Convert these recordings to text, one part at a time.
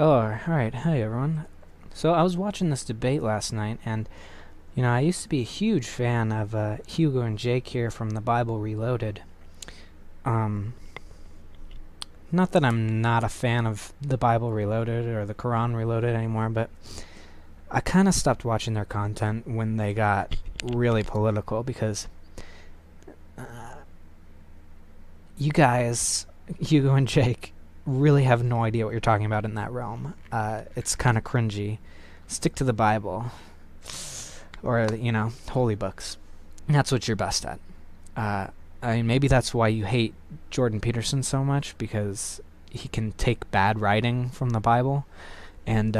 Oh, alright. Hey, everyone. So I was watching this debate last night, and, I used to be a huge fan of Hugo and Jake here from the Bible Reloaded. Um, Not that I'm not a fan of the Bible Reloaded or the Quran Reloaded anymore, but I kind of stopped watching their content when they got really political because uh, you guys, Hugo and Jake, really have no idea what you're talking about in that realm. It's kind of cringy. Stick to the Bible or, holy books. That's what you're best at. I mean, maybe that's why you hate Jordan Peterson so much, because he can take bad writing from the Bible and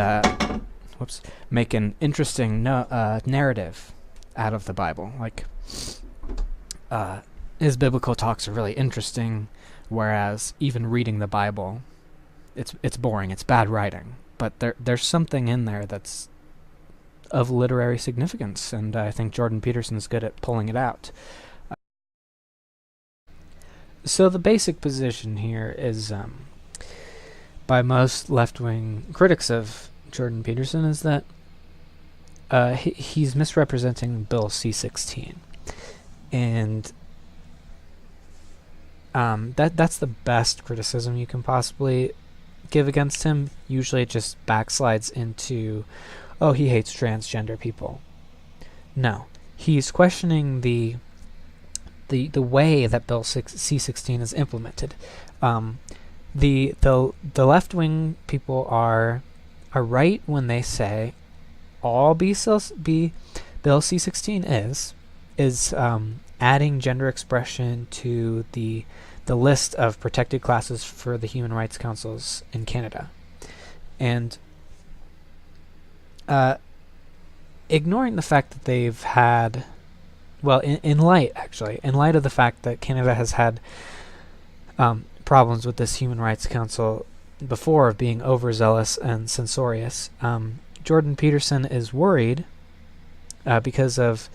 make an interesting narrative out of the Bible. Like, his biblical talks are really interesting, whereas even reading the Bible, it's boring. It's bad writing, but there's something in there that's of literary significance, and I think Jordan Peterson's good at pulling it out. So the basic position here is, by most left-wing critics of Jordan Peterson, is that he's misrepresenting Bill C-16, and that's the best criticism you can possibly give against him. Usually it just backslides into, oh, he hates transgender people. No, he's questioning the way that Bill C-16 is implemented. The left wing people are right when they say all Bill C-16 is adding gender expression to the list of protected classes for the human rights councils in Canada, and ignoring the fact that they've had, well, in light of the fact that Canada has had problems with this Human Rights Council before, of being overzealous and censorious, Jordan Peterson is worried because of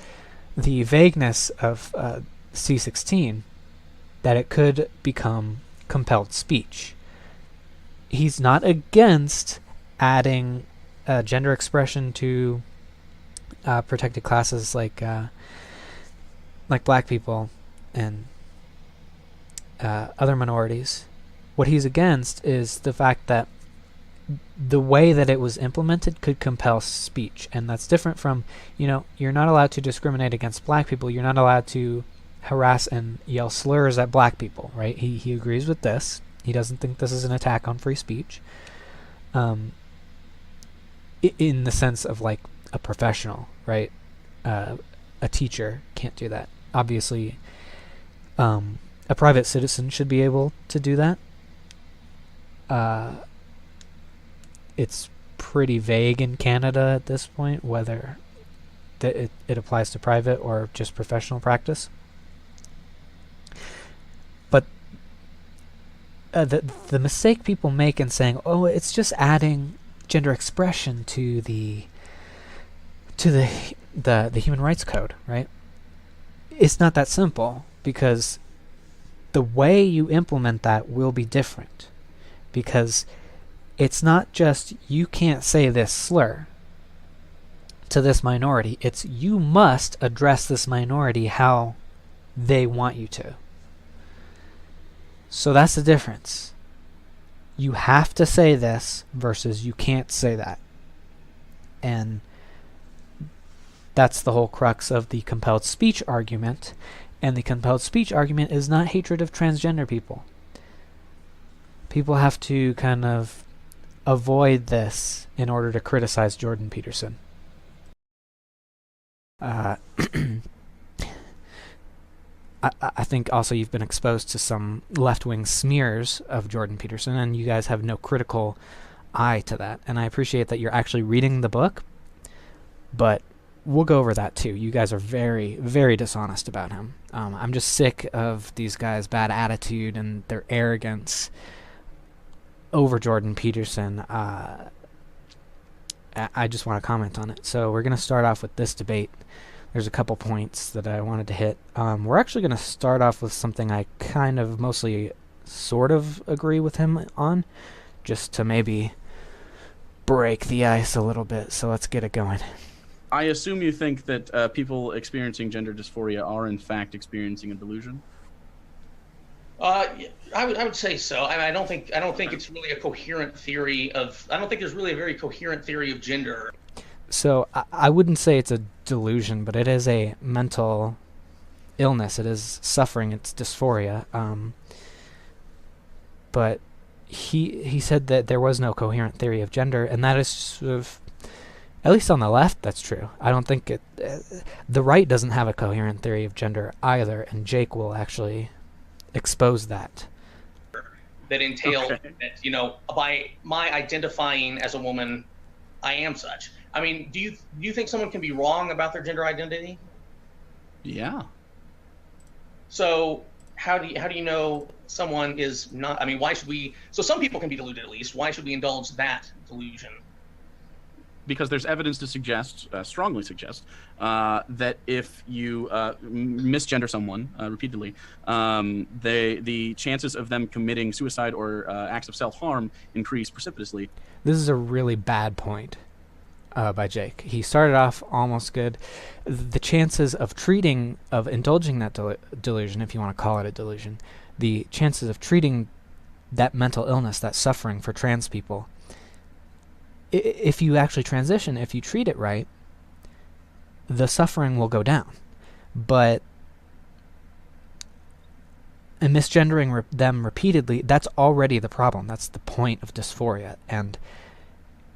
the vagueness of C-16 that it could become compelled speech. He's not against adding gender expression to protected classes like black people and other minorities. What he's against is the fact that the way that it was implemented could compel speech, and that's different from, you're not allowed to discriminate against black people. You're not allowed to harass and yell slurs at black people, right? He agrees with this. He doesn't think this is an attack on free speech, in the sense of like a professional, right? A teacher can't do that. Obviously, a private citizen should be able to do that. It's pretty vague in Canada at this point whether it applies to private or just professional practice. But the mistake people make in saying, oh, it's just adding gender expression to the Human Rights Code, right? It's not that simple, because the way you implement that will be different, because it's not just you can't say this slur to this minority. It's you must address this minority how they want you to. So that's the difference. You have to say this versus you can't say that. And that's the whole crux of the compelled speech argument. And the compelled speech argument is not hatred of transgender people. People have to kind of avoid this in order to criticize Jordan Peterson. I think also you've been exposed to some left-wing smears of Jordan Peterson, and you guys have no critical eye to that. And I appreciate that you're actually reading the book, but we'll go over that too. You guys are very, very dishonest about him. I'm just sick of these guys' bad attitude and their arrogance over Jordan Peterson. I just want to comment on it. So we're going to start off with this debate. There's a couple points that I wanted to hit. We're actually going to start off with something I kind of mostly sort of agree with him on, just to maybe break the ice a little bit, so let's get it going. I assume you think that people experiencing gender dysphoria are in fact experiencing a delusion. I would say so. I don't think it's really a coherent theory of. I don't think there's really a very coherent theory of gender. So I wouldn't say it's a delusion, but it is a mental illness. It is suffering. It's dysphoria. But he said that there was no coherent theory of gender, and that is sort of, at least on the left, that's true. I don't think it. The right doesn't have a coherent theory of gender either, and Jake will actually expose that. That entail that by my identifying as a woman, I am such. I mean, do you think someone can be wrong about their gender identity? Yeah. So how do you know someone is not? I mean, why should we? So some people can be deluded at least. Why should we indulge that delusion? Because there's evidence to suggest, strongly suggest, that if you misgender someone repeatedly, the chances of them committing suicide or acts of self-harm increase precipitously. This is a really bad point by Jake. He started off almost good. The chances of indulging that delusion, if you want to call it a delusion, the chances of treating that mental illness, that suffering for trans people, if you actually transition, if you treat it right, the suffering will go down. But misgendering them repeatedly, that's already the problem. That's the point of dysphoria. And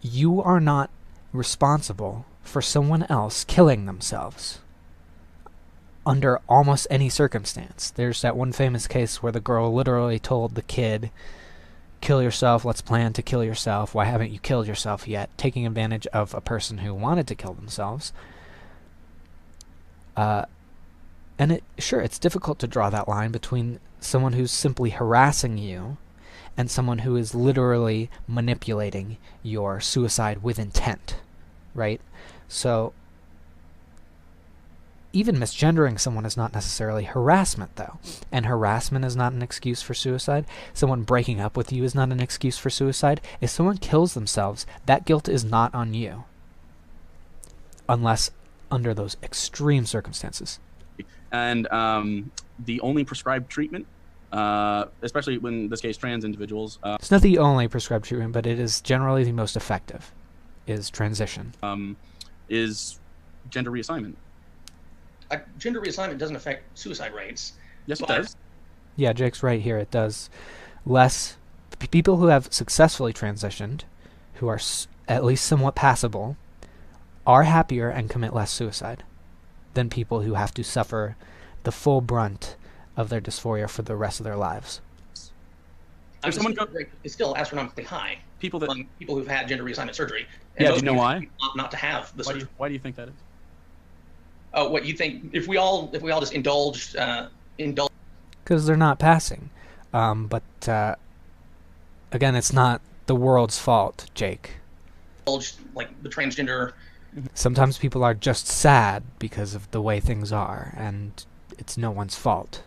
you are not responsible for someone else killing themselves under almost any circumstance. There's that one famous case where the girl literally told the kid, "Kill yourself, let's plan to kill yourself. Why haven't you killed yourself yet?" Taking advantage of a person who wanted to kill themselves. And it's difficult to draw that line between someone who's simply harassing you and someone who is literally manipulating your suicide with intent, right? So even misgendering someone is not necessarily harassment, though. And harassment is not an excuse for suicide. Someone breaking up with you is not an excuse for suicide. If someone kills themselves, that guilt is not on you. Unless under those extreme circumstances. And the only prescribed treatment, especially in this case trans individuals... it's not the only prescribed treatment, but it is generally the most effective, is transition. Is gender reassignment. Gender reassignment doesn't affect suicide rates. Yes, it does. Yeah, Jake's right here. It does. Less people who have successfully transitioned, who are at least somewhat passable, are happier and commit less suicide than people who have to suffer the full brunt of their dysphoria for the rest of their lives. I mean, it's still astronomically high. People who've had gender reassignment surgery. Yeah, do you know why? Not to have the surgery. Why do you think that is? What you think? If we all just indulged, because they're not passing. But again, it's not the world's fault, Jake. Like the transgender. Sometimes people are just sad because of the way things are, and it's no one's fault.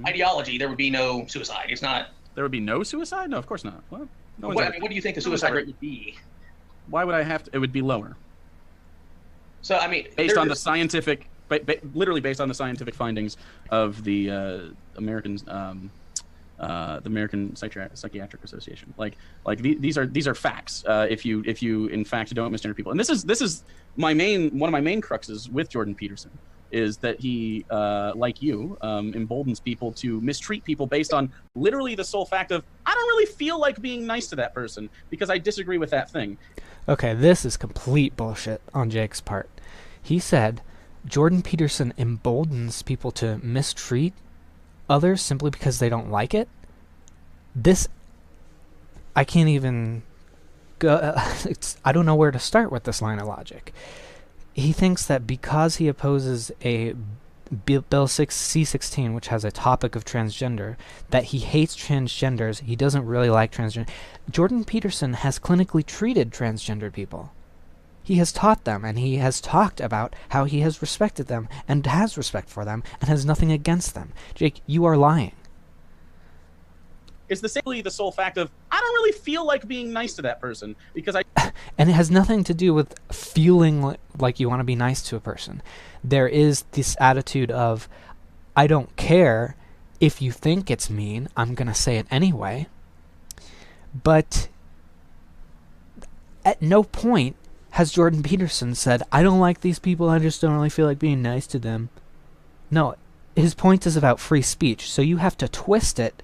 Ideology, there would be no suicide. It's not. There would be no suicide? No, of course not. Well, what do you think the suicide rate would be? Why would I have to? It would be lower. So I mean, based on the scientific, literally based on the scientific findings of the American Psychiatric Association. These are facts. If you in fact don't misgender people, and this is one of my main cruxes with Jordan Peterson, is that he, like you, emboldens people to mistreat people based on literally the sole fact of, I don't really feel like being nice to that person because I disagree with that thing. Okay, this is complete bullshit on Jake's part. He said Jordan Peterson emboldens people to mistreat others simply because they don't like it. I can't even go. I don't know where to start with this line of logic. He thinks that because he opposes a Bill C-16, which has a topic of transgender, that he hates transgenders. He doesn't really like transgender. Jordan Peterson has clinically treated transgendered people. He has taught them, and he has talked about how he has respected them, and has respect for them, and has nothing against them. Jake, you are lying. It's the sole fact of, I don't really feel like being nice to that person because I... And it has nothing to do with feeling like you want to be nice to a person. There is this attitude of, I don't care if you think it's mean, I'm going to say it anyway. But at no point has Jordan Peterson said, I don't like these people, I just don't really feel like being nice to them. No, his point is about free speech, so you have to twist it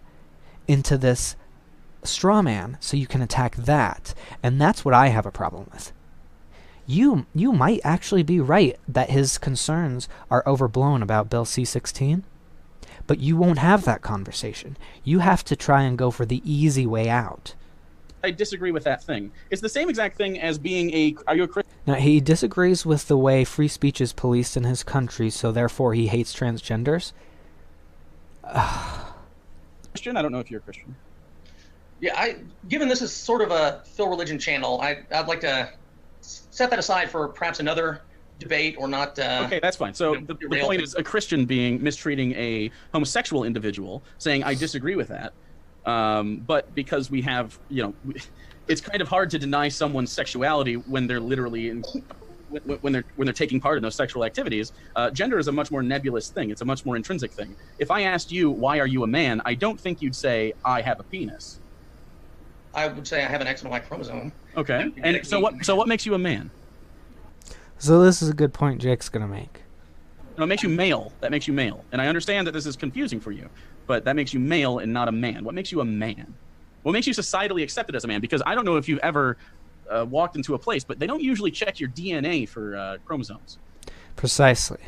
into this straw man so you can attack that. And that's what I have a problem with. You might actually be right that his concerns are overblown about Bill C-16, but you won't have that conversation. You have to try and go for the easy way out. I disagree with that thing. It's the same exact thing as being are you a Christian? Now, he disagrees with the way free speech is policed in his country, so therefore he hates transgenders. Christian? I don't know if you're a Christian. Yeah, given this is sort of a Phil Religion channel, I'd like to set that aside for perhaps another debate or not. Okay, that's fine. So the point is a Christian being mistreating a homosexual individual, saying, I disagree with that. But because we have, it's kind of hard to deny someone's sexuality when they're literally when they're taking part in those sexual activities. Gender is a much more nebulous thing. It's a much more intrinsic thing. If I asked you, why are you a man? I don't think you'd say, I have a penis. I would say I have an X and Y chromosome. Okay. And so what makes you a man? So this is a good point Jake's going to make. No, it makes you male. That makes you male. And I understand that this is confusing for you, but that makes you male and not a man. What makes you a man? What makes you societally accepted as a man? Because I don't know if you've ever walked into a place, but they don't usually check your DNA for chromosomes. Precisely.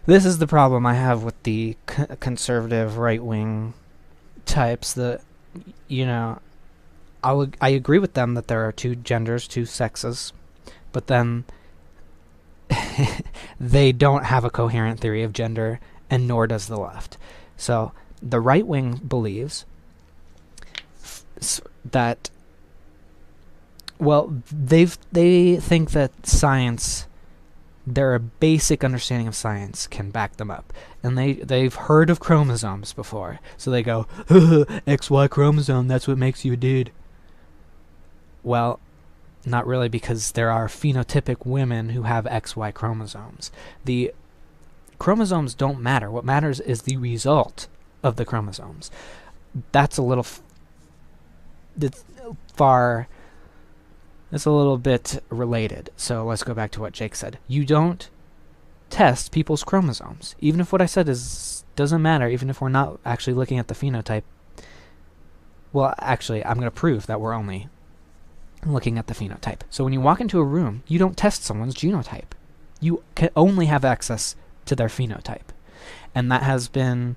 This is the problem I have with the conservative right-wing types that, I agree with them that there are two genders, two sexes, but then they don't have a coherent theory of gender, and nor does the left. So the right wing believes that, they think that science, their basic understanding of science can back them up, and they've heard of chromosomes before, so they go, XY chromosome, that's what makes you a dude. Well, not really, because there are phenotypic women who have XY chromosomes. The chromosomes don't matter. What matters is the result of the chromosomes. That's a little it's a little bit related. So let's go back to what Jake said. You don't test people's chromosomes. Even if what I said doesn't matter, even if we're not actually looking at the phenotype. Well, actually, I'm going to prove that we're only looking at the phenotype. So when you walk into a room, you don't test someone's genotype. You can only have access to their phenotype. And that has been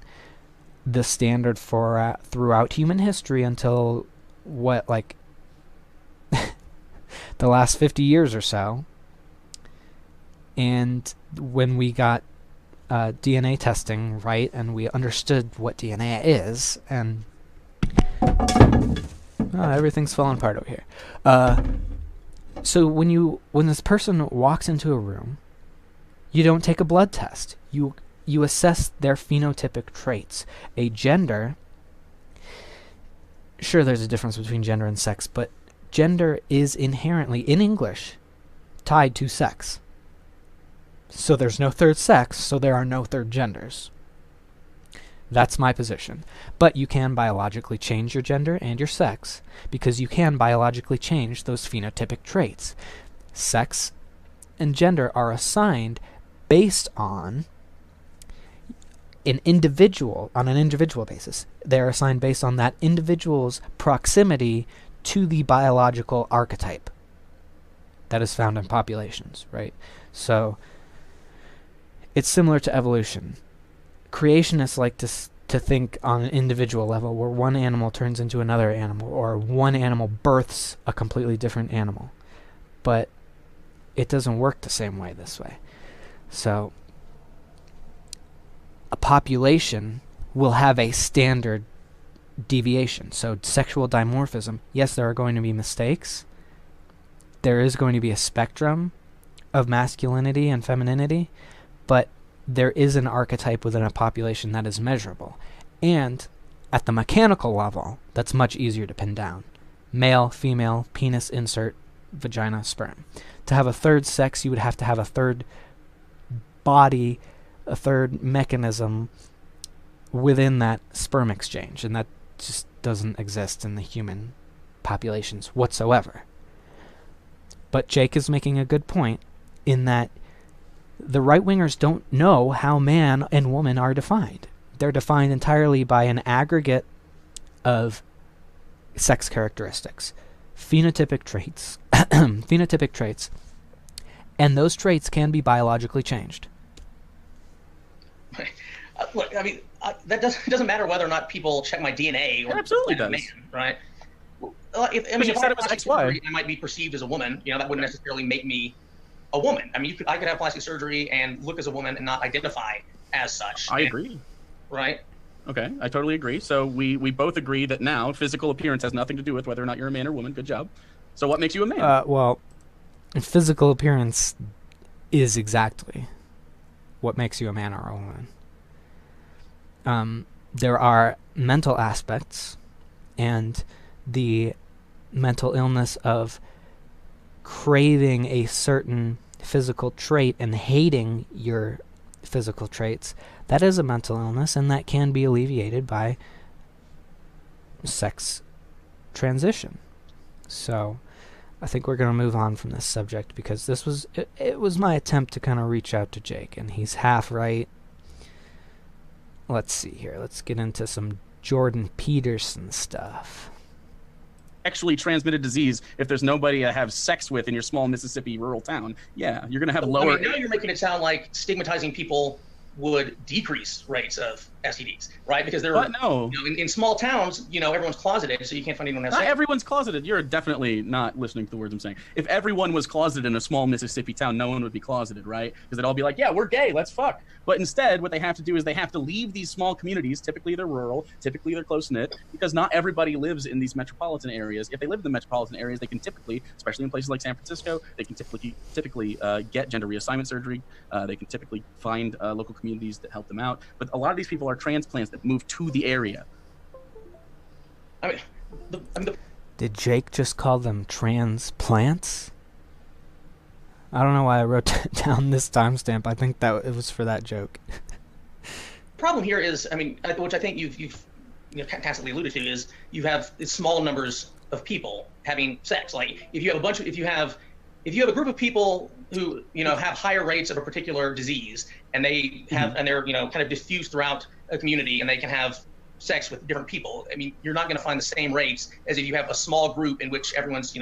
the standard for throughout human history until the last 50 years or so. And when we got DNA testing right, and we understood what DNA is, and everything's falling apart over here. So when this person walks into a room, you don't take a blood test. You assess their phenotypic traits. A gender, sure, there's a difference between gender and sex, but gender is inherently, in English, tied to sex. So there's no third sex, so there are no third genders. That's my position. But you can biologically change your gender and your sex, because you can biologically change those phenotypic traits. Sex and gender are assigned based on an individual basis. They're assigned based on that individual's proximity to the biological archetype that is found in populations, right? So it's similar to evolution. Creationists like to think on an individual level, where one animal turns into another animal, or one animal births a completely different animal. But it doesn't work the same way this way. So a population will have a standard deviation. So sexual dimorphism, yes, there are going to be mistakes. There is going to be a spectrum of masculinity and femininity, but there is an archetype within a population that is measurable. And at the mechanical level, that's much easier to pin down. Male, female, penis insert, vagina, sperm. To have a third sex, you would have to have a third body, a third mechanism within that sperm exchange, and that just doesn't exist in the human populations whatsoever. But Jake is making a good point in that the right-wingers don't know how man and woman are defined. They're defined entirely by an aggregate of sex characteristics, phenotypic traits, and those traits can be biologically changed. Look, I mean, that doesn't matter whether or not people check my DNA. Or it absolutely does. Man, right? If you said it was plastic XY. surgery, I might be perceived as a woman. That wouldn't necessarily make me a woman. I mean, I could have plastic surgery and look as a woman and not identify as such. I agree. Right? Okay, I totally agree. So we both agree that now physical appearance has nothing to do with whether or not you're a man or woman. Good job. So what makes you a man? Well, physical appearance is exactly what makes you a man or a woman. There are mental aspects, and the mental illness of craving a certain physical trait and hating your physical traits, that is a mental illness, and that can be alleviated by sex transition. So I think we're going to move on from this subject, because this was it was my attempt to kind of reach out to Jake, and he's half right. Let's see here. Let's get into some Jordan Peterson stuff. Sexually transmitted disease, if there's nobody to have sex with in your small Mississippi rural town, yeah, you're going to have lower... I mean, now you're making it sound like stigmatizing people would decrease rates of STDs, right? Because there are, no. In small towns, everyone's closeted, so you can't find anyone else. Not everyone's closeted. You're definitely not listening to the words I'm saying. If everyone was closeted in a small Mississippi town, no one would be closeted, right? Because they'd all be like, yeah, we're gay, let's fuck. But instead, what they have to do is they have to leave these small communities. Typically, they're rural. Typically, they're close-knit, because not everybody lives in these metropolitan areas. If they live in the metropolitan areas, they can typically, especially in places like San Francisco, they can typically get gender reassignment surgery. They can typically find local communities that help them out. But a lot of these people are transplants that move to the area. Did Jake just call them transplants? I don't know why I wrote down this timestamp. I think that it was for that joke. The problem here is, which I think you've tacitly alluded to, is you have small numbers of people having sex. Like if you have a group of people who have higher rates of a particular disease, and they have and they're kind of diffused throughout a community, and they can have sex with different people. I mean, you're not going to find the same rates as if you have a small group in which everyone's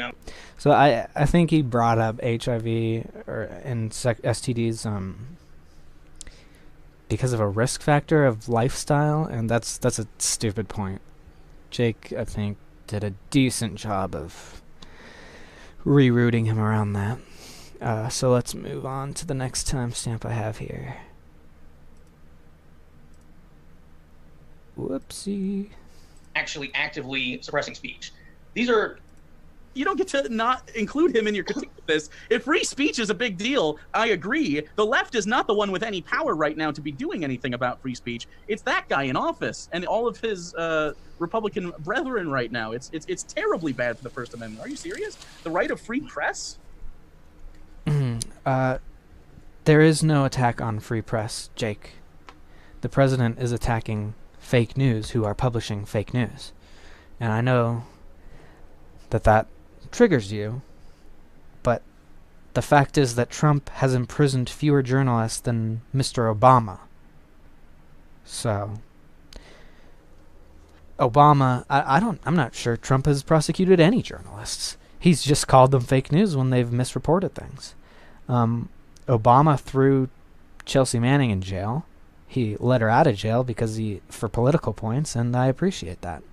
So I think he brought up HIV and STDs because of a risk factor of lifestyle, and that's a stupid point. Jake, I think, did a decent job of rerouting him around that. So let's move on to the next timestamp I have here. Whoopsie. Actually actively suppressing speech. These are... You don't get to not include him in your critique of this. If free speech is a big deal, I agree. The left is not the one with any power right now to be doing anything about free speech. It's that guy in office and all of his Republican brethren right now. It's terribly bad for the First Amendment. Are you serious? The right of free press? There is no attack on free press, Jake. The president is attacking fake news who are publishing fake news. And I know that triggers you, but the fact is that Trump has imprisoned fewer journalists than Mr. Obama. So Obama, I'm not sure Trump has prosecuted any journalists. He's just called them fake news when they've misreported things. Obama threw Chelsea Manning in jail. He let her out of jail for political points, and I appreciate that.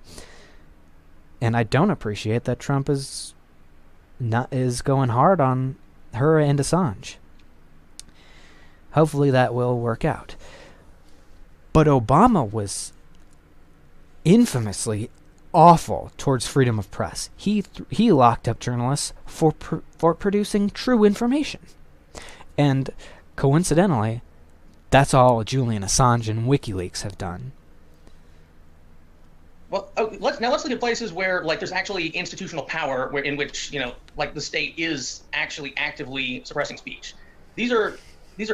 And I don't appreciate that Trump is going hard on her and Assange. Hopefully that will work out. But Obama was infamously awful towards freedom of press. He locked up journalists for producing true information. And coincidentally, that's all Julian Assange and WikiLeaks have done. Well, let's look at places where like there's actually institutional power, where in which like the state is actually actively suppressing speech. These are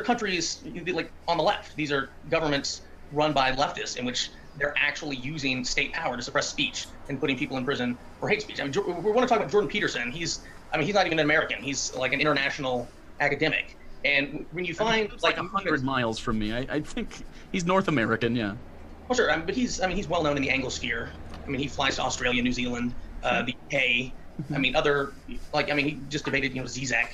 countries like on the left. These are governments run by leftists in which they're actually using state power to suppress speech and putting people in prison for hate speech. I mean, we want to talk about Jordan Peterson. He's not even an American. He's like an international academic. And when you find like 100 miles from me, I think he's North American. Yeah. Well, sure, but he's well known in the Anglosphere. I mean, he flies to Australia, New Zealand, the UK. I mean, he just debated, Zizek.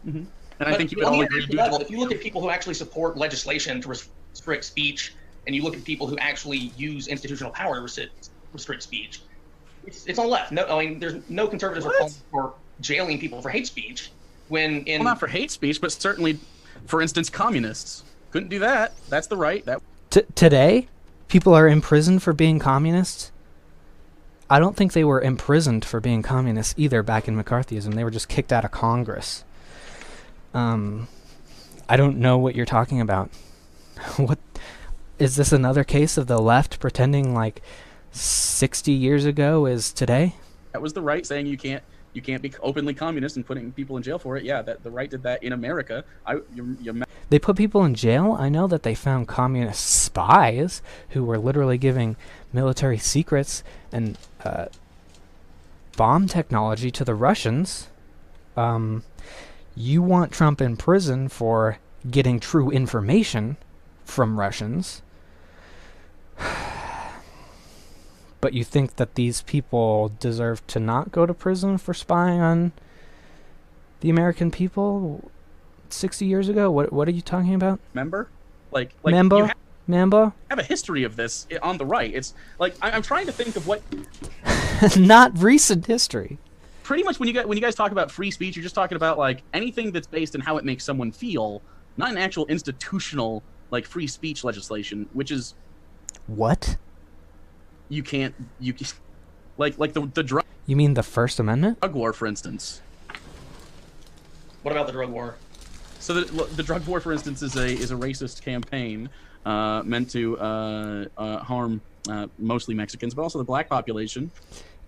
Mm-hmm. And I think you would all agree. If you look at people who actually support legislation to restrict speech, and you look at people who actually use institutional power to restrict speech, it's on the left. No, I mean, there's no conservatives are calling for jailing people for hate speech. Well, not for hate speech, but certainly, for instance, communists couldn't do that. That's the right. Today, people are imprisoned for being communists. I don't think they were imprisoned for being communists either back in McCarthyism. They were just kicked out of Congress. I don't know what you're talking about. What is this, another case of the left pretending like 60 years ago is today? That was the right saying you can't be openly communist and putting people in jail for it. Yeah, the right did that in America. They put people in jail. I know that they found communist spies who were literally giving military secrets and bomb technology to the Russians. You want Trump in prison for getting true information from Russians, but you think that these people deserve to not go to prison for spying on the American people 60 years ago? What are you talking about? Remember? Like Mambo? Mambo? Have a history of this on the right. It's like I'm trying to think of what not recent history. Pretty much when you guys talk about free speech, you're just talking about like anything that's based on how it makes someone feel, not an actual institutional like free speech legislation, which is what? You like the drug. You mean the First Amendment? Drug war, for instance. What about the drug war? So the drug war, for instance, is a racist campaign meant to harm mostly Mexicans, but also the black population.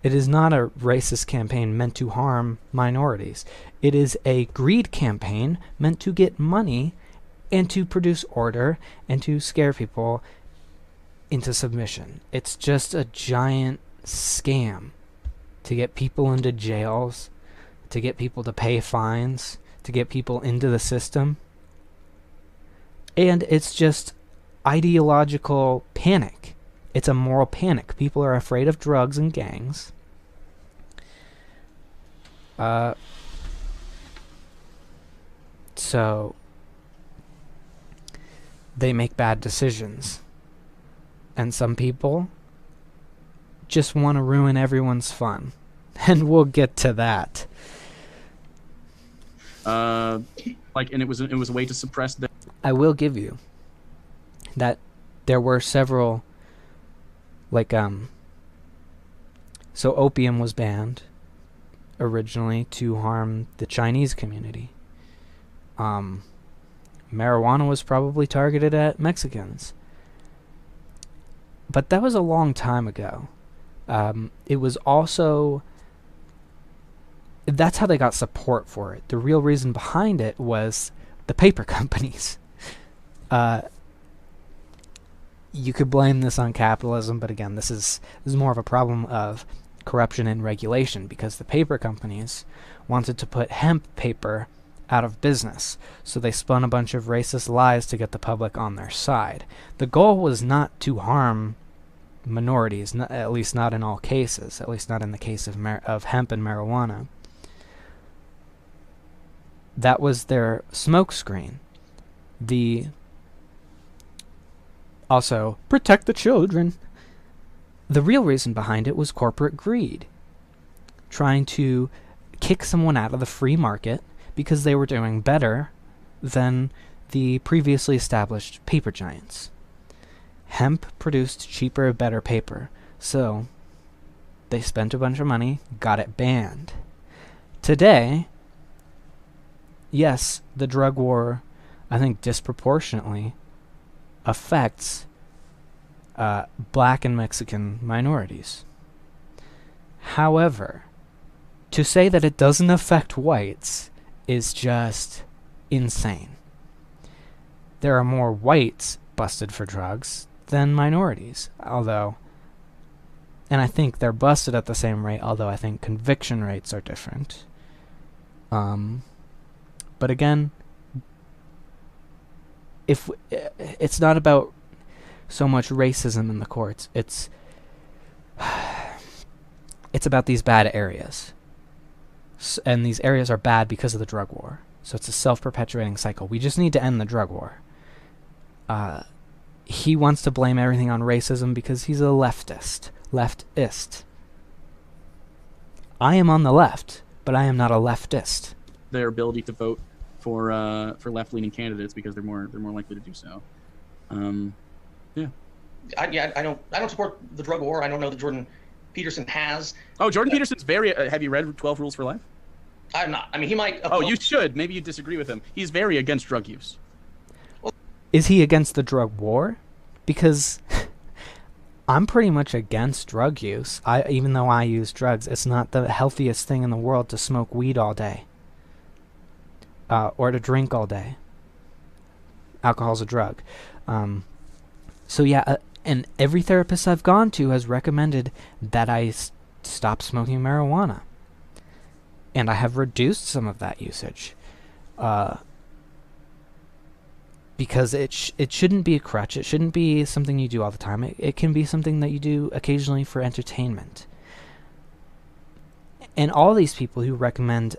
It is not a racist campaign meant to harm minorities. It is a greed campaign meant to get money and to produce order and to scare people into submission. It's just a giant scam to get people into jails, to get people to pay fines, to get people into the system. And it's just ideological panic. It's a moral panic. People are afraid of drugs and gangs. So they make bad decisions. And some people just want to ruin everyone's fun. And we'll get to that. And it was a way to suppress the... I will give you that there were several, so opium was banned originally to harm the Chinese community. Marijuana was probably targeted at Mexicans. But that was a long time ago. It was also... That's how they got support for it. The real reason behind it was the paper companies. You could blame this on capitalism, but again, this is more of a problem of corruption and regulation, because the paper companies wanted to put hemp paper out of business, so they spun a bunch of racist lies to get the public on their side. The goal was not to harm minorities, at least not in all cases, at least not in the case of hemp and marijuana. That was their smokescreen. Also, protect the children. The real reason behind it was corporate greed. Trying to kick someone out of the free market because they were doing better than the previously established paper giants. Hemp produced cheaper, better paper, so they spent a bunch of money, got it banned. Today, yes, the drug war, I think, disproportionately affects black and Mexican minorities. However, to say that it doesn't affect whites is just insane. There are more whites busted for drugs than minorities, and I think they're busted at the same rate, although I think conviction rates are different. But again, it's not about so much racism in the courts, it's about these bad areas. And these areas are bad because of the drug war. So it's a self-perpetuating cycle. We just need to end the drug war. He wants to blame everything on racism because he's a leftist. I am on the left, but I am not a leftist. Their ability to vote for left-leaning candidates because they're more likely to do so. I don't support the drug war. I don't know that Jordan Peterson has. Oh, Jordan Peterson's very. Have you read 12 Rules for Life? I'm not. I mean, he might. Oh, you should. Maybe you disagree with him. He's very against drug use. Is he against the drug war? Because I'm pretty much against drug use. Even though I use drugs, it's not the healthiest thing in the world to smoke weed all day. Or to drink all day. Alcohol's a drug. So yeah, and every therapist I've gone to has recommended that I stop smoking marijuana. And I have reduced some of that usage. Because it shouldn't be a crutch. It shouldn't be something you do all the time. It can be something that you do occasionally for entertainment. And all these people who recommend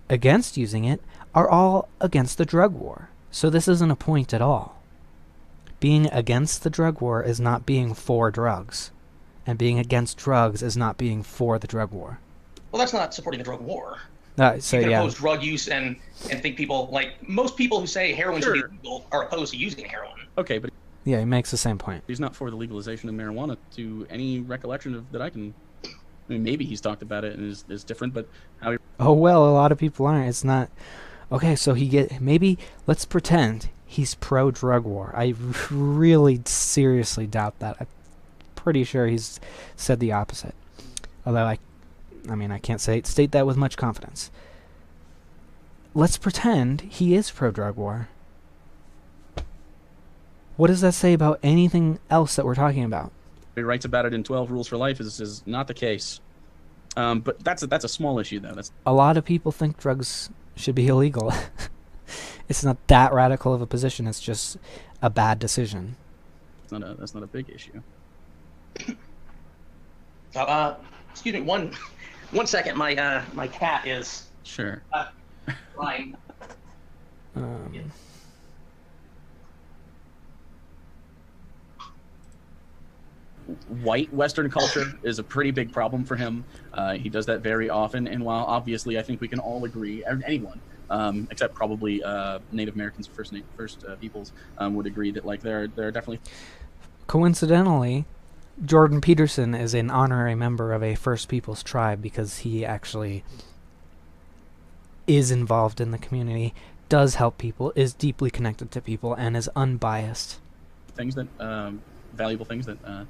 against using it are all against the drug war. So this isn't a point at all. Being against the drug war is not being for drugs. And being against drugs is not being for the drug war. Well, that's not supporting the drug war. So you can yeah. oppose drug use and think people, like, most people who say heroin should be legal are opposed to using heroin. Okay, but yeah, he makes the same point. He's not for the legalization of marijuana to any recollection of that I can. I mean, maybe he's talked about it and is different, but how he... Oh, well, a lot of people aren't. It's not... Okay, so maybe, let's pretend he's pro-drug war. I really seriously doubt that. I'm pretty sure he's said the opposite. Although I can't state that with much confidence. Let's pretend he is pro-drug war. What does that say about anything else that we're talking about? He writes about it in 12 Rules for Life is not the case. But that's a small issue, though. A lot of people think drugs should be illegal. It's not that radical of a position. It's just a bad decision. That's not a big issue. Excuse me, one second. My cat is sure flying. White Western culture is a pretty big problem for him. He does that very often, and while obviously I think we can all agree, anyone except probably Native Americans, first peoples, would agree that like there are definitely. Coincidentally, Jordan Peterson is an honorary member of a First Peoples tribe because he actually is involved in the community, does help people, is deeply connected to people, and is unbiased. Things that valuable things that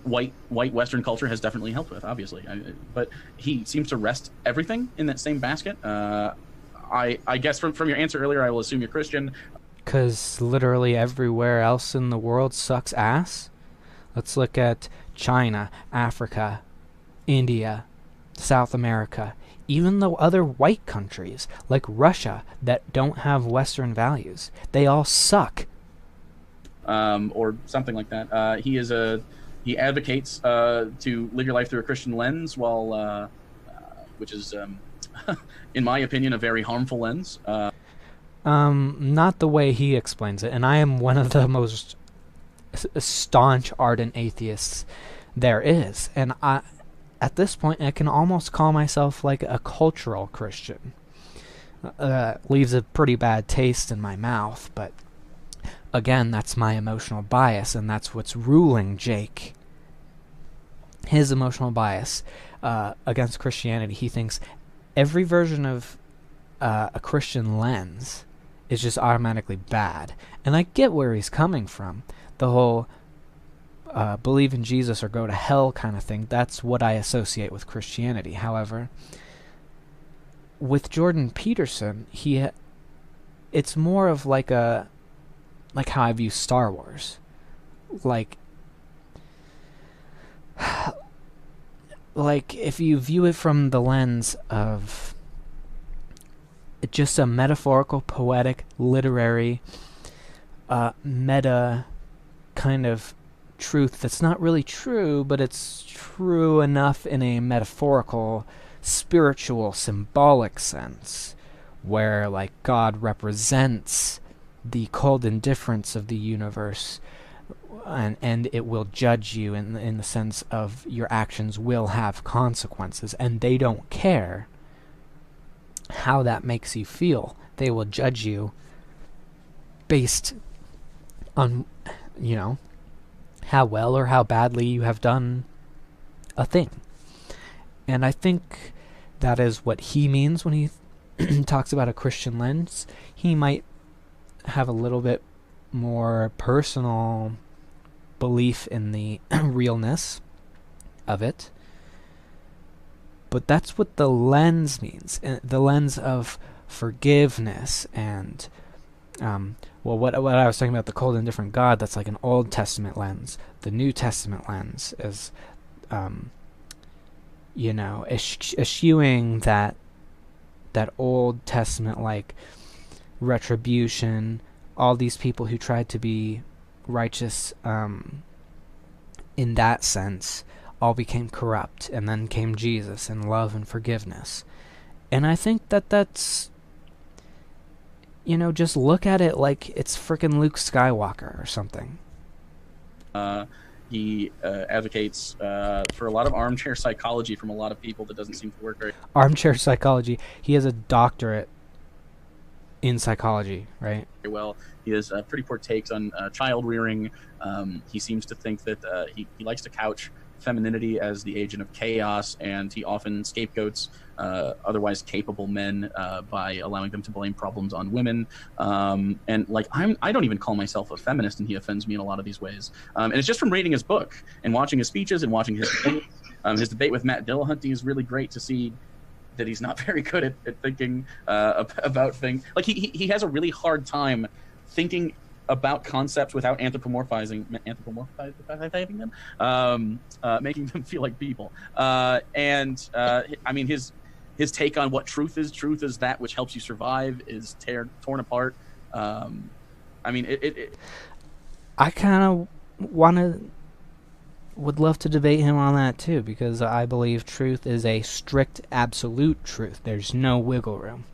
white Western culture has definitely helped with, obviously. But he seems to rest everything in that same basket. I guess from your answer earlier, I will assume you're Christian. Because literally everywhere else in the world sucks ass. Let's look at China, Africa, India, South America, even the other white countries like Russia that don't have Western values. They all suck. Or something like that. He advocates to live your life through a Christian lens, which is, in my opinion, a very harmful lens. Not the way he explains it, and I am one of the most staunch, ardent atheists there is, and at this point, I can almost call myself like a cultural Christian. Leaves a pretty bad taste in my mouth, but again, that's my emotional bias, and that's what's ruling Jake. His emotional bias against Christianity. He thinks every version of a Christian lens is just automatically bad. And I get where he's coming from. The whole, believe in Jesus or go to hell kind of thing. That's what I associate with Christianity. However, with Jordan Peterson, it's more of like how I view Star Wars. Like if you view it from the lens of just a metaphorical, poetic, literary, meta kind of truth that's not really true, but it's true enough in a metaphorical, spiritual, symbolic sense, where like God represents the cold indifference of the universe, and it will judge you in the sense of your actions will have consequences, and they don't care how that makes you feel. They will judge you based on, how well or how badly you have done a thing. And I think that is what he means when he talks about a Christian lens. He might have a little bit more personal belief in the realness of it. But that's what the lens means. The lens of forgiveness and what I was talking about, the cold and different God, that's like an Old Testament lens. The New Testament lens is, eschewing that Old Testament like retribution. All these people who tried to be righteous, in that sense, all became corrupt, and then came Jesus and love and forgiveness. And I think that's, just look at it like it's frickin' Luke Skywalker or something. He advocates for a lot of armchair psychology from a lot of people that doesn't seem to work very Armchair psychology. He has a doctorate in psychology, right? well. He has pretty poor takes on child rearing. He seems to think that he likes to couch femininity as the agent of chaos, and he often scapegoats otherwise capable men by allowing them to blame problems on women. And like I don't even call myself a feminist, and he offends me in a lot of these ways. And it's just from reading his book and watching his speeches and watching his debate. His debate with Matt Dillahunty is really great to see that he's not very good at thinking about things. Like he has a really hard time thinking about concepts without anthropomorphizing them, making them feel like people. I mean, his take on what truth is that which helps you survive, is torn apart. I mean, I kind of would love to debate him on that too, because I believe truth is a strict, absolute truth. There's no wiggle room.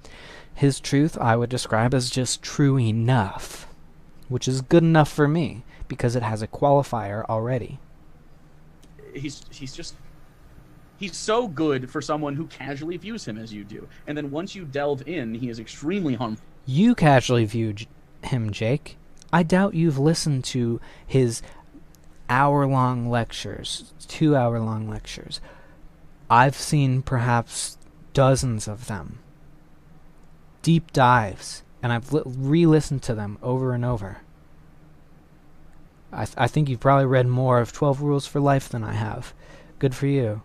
His truth I would describe as just true enough, which is good enough for me because it has a qualifier already. He's so good for someone who casually views him as you do, and then once you delve in, he is extremely harmful. You casually view him, Jake. I doubt you've listened to his hour-long lectures, 2-hour-long lectures. I've seen perhaps dozens of them. Deep dives. And I've re-listened to them over and over. I think you've probably read more of 12 Rules for Life than I have. Good for you.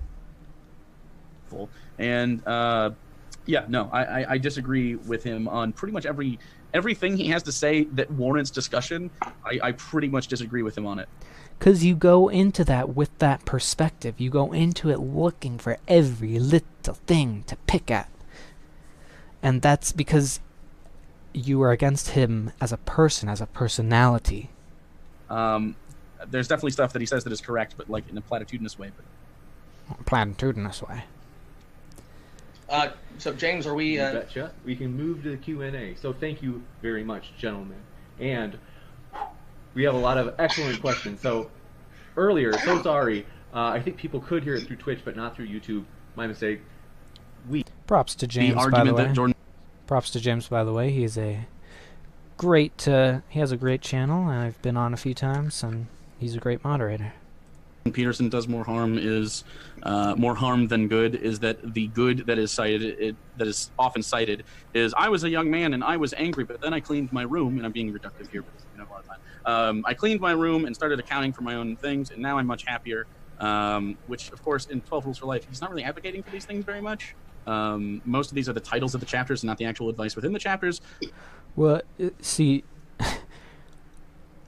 And I disagree with him on pretty much everything he has to say that warrants discussion. I pretty much disagree with him on it. Because you go into that with that perspective. You go into it looking for every little thing to pick at. And that's because you are against him as a person, as a personality. There's definitely stuff that he says that is correct, but like in a platitudinous way. Platitudinous way. So James, are we? You betcha. We can move to the Q&A. So thank you very much, gentlemen. And we have a lot of excellent questions. So earlier, so sorry. I think people could hear it through Twitch, but not through YouTube. My mistake. Props to James, by the way. Props to James, by the way. He's a great. He has a great channel, and I've been on a few times, and he's a great moderator. Peterson does more harm than good is that the good that is cited, that is often cited, is I was a young man and I was angry, but then I cleaned my room, and I'm being reductive here, but you know, a lot of time. I cleaned my room and started accounting for my own things, and now I'm much happier. Which, of course, in 12 Rules for Life, he's not really advocating for these things very much. Most of these are the titles of the chapters and not the actual advice within the chapters. Well, see,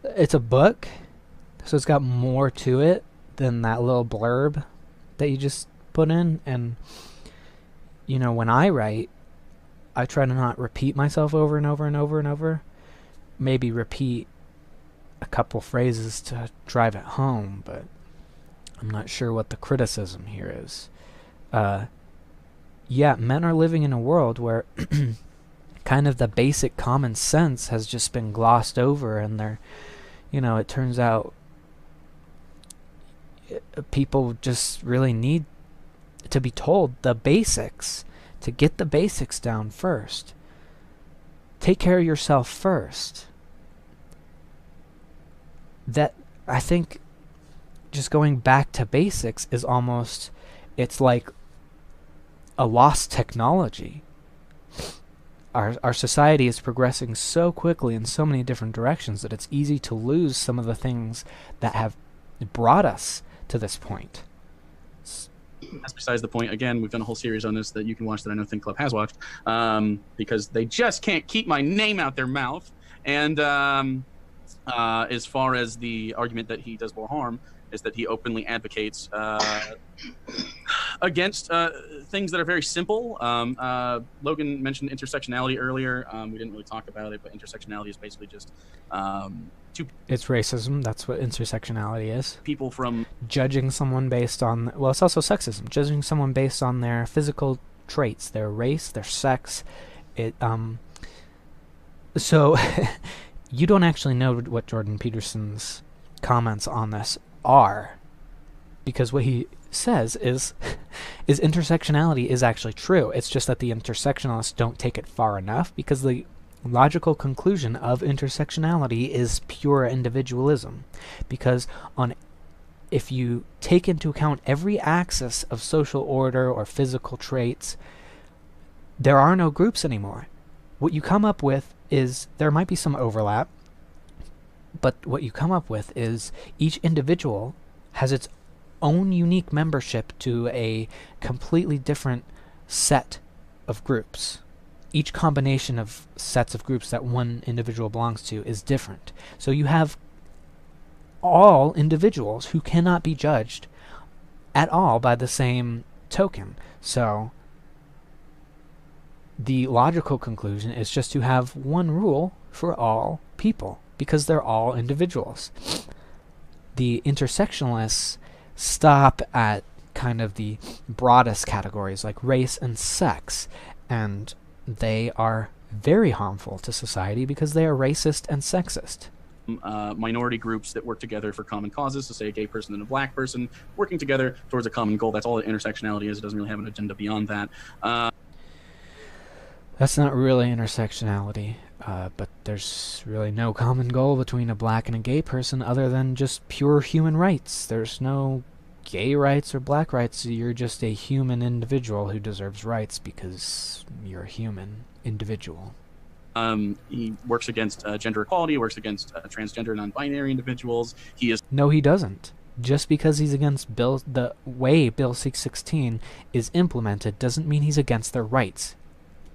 it's a book, so it's got more to it than that little blurb that you just put in. And, you know, when I write, I try to not repeat myself over and over and over and over. Maybe repeat a couple phrases to drive it home, but I'm not sure what the criticism here is. Yeah, men are living in a world where kind of the basic common sense has just been glossed over, and they're, you know, it turns out people just really need to be told the basics, to get the basics down first. Take care of yourself first. That, I think, just going back to basics is almost, it's like a lost technology. Our society is progressing so quickly in so many different directions that it's easy to lose some of the things that have brought us to this point. That's besides the point. Again, we've done a whole series on this that you can watch that I know Think Club has watched, because they just can't keep my name out their mouth. And as far as the argument that he does more harm, is that he openly advocates against things that are very simple. Logan mentioned intersectionality earlier. We didn't really talk about it, but intersectionality is basically just it's racism. That's what intersectionality is. People from judging someone based on, well, it's also sexism. Judging someone based on their physical traits, their race, their sex. So you don't actually know what Jordan Peterson's comments on this are, because what he says is intersectionality is actually true. It's just that the intersectionalists don't take it far enough, because the logical conclusion of intersectionality is pure individualism. Because if you take into account every axis of social order or physical traits, there are no groups anymore. What you come up with is, there might be some overlap, but what you come up with is each individual has its own unique membership to a completely different set of groups. Each combination of sets of groups that one individual belongs to is different. So you have all individuals who cannot be judged at all by the same token. So the logical conclusion is just to have one rule for all people, because they're all individuals. The intersectionalists stop at kind of the broadest categories like race and sex, and they are very harmful to society because they are racist and sexist. Minority groups that work together for common causes, so say a gay person and a black person working together towards a common goal. That's all that intersectionality is. It doesn't really have an agenda beyond that. That's not really intersectionality, but there's really no common goal between a black and a gay person other than just pure human rights. There's no gay rights or black rights. You're just a human individual who deserves rights because you're a human individual. He works against gender equality, works against transgender, non-binary individuals. No, he doesn't. Just because he's against the way Bill 616 is implemented doesn't mean he's against their rights.